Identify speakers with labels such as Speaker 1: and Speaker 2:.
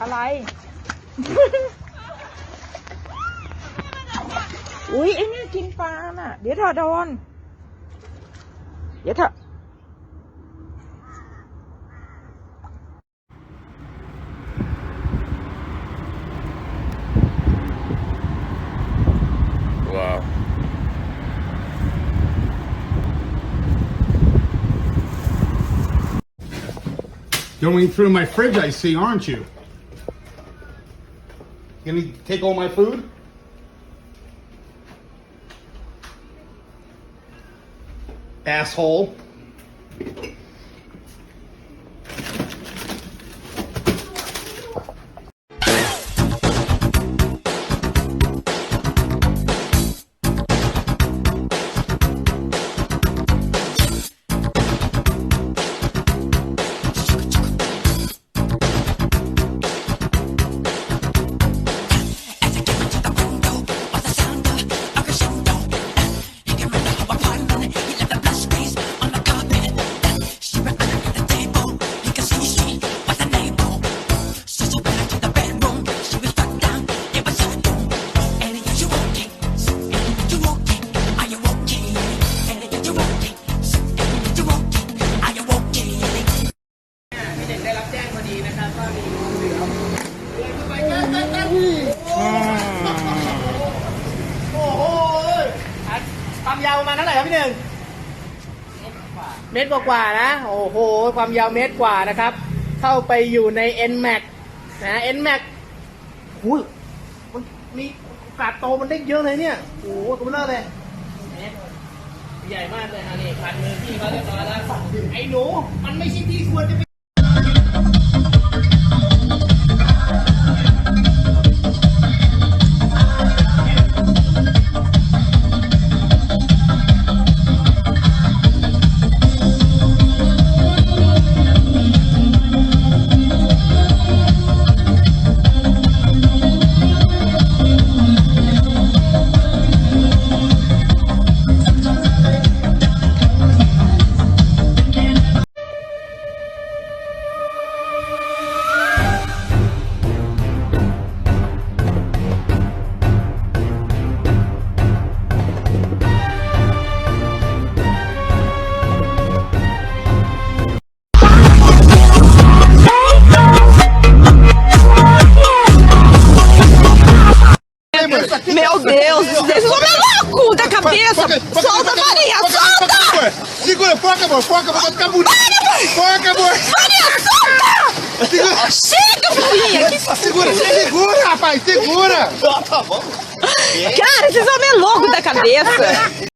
Speaker 1: อะไร อุ๊ยไอ้นี่กินปลาน่ะเดี๋ยวเธอโดนเดี๋ยวเธอ
Speaker 2: Wow.
Speaker 3: Going through my fridge, I see, aren't you? Gonna take all my food? Asshole.
Speaker 4: ความยาวประมาณเท่าไหร่ครับพี่หนึ่งเมตรกว่าๆนะโอ้โหความยาวเมตรกว่านะครับเข้าไปอยู่ใน NMAX นะ NMAX หูยมันมีโอกาสโตมันได้เยอะเลยเนี่ยโอ้โหตัวเบลอเลยใหญ่มากเลยอันนี้ขัดมือพี่เขาเรียบร้อยแล้วไอ้หนูมันไม่ใช่ที่ควรจะไป
Speaker 1: Meu Deus, vocês são loucos da cabeça! Solta, Maria, solta!
Speaker 3: Segura, foca, amor, foca, vai ficar bonito. Foca, amor.
Speaker 1: Maria, solta!
Speaker 3: Segura.
Speaker 1: Chega, filhinha!
Speaker 3: Segura, rapaz, segura.
Speaker 1: Cara, vocês são meio loucos da cabeça!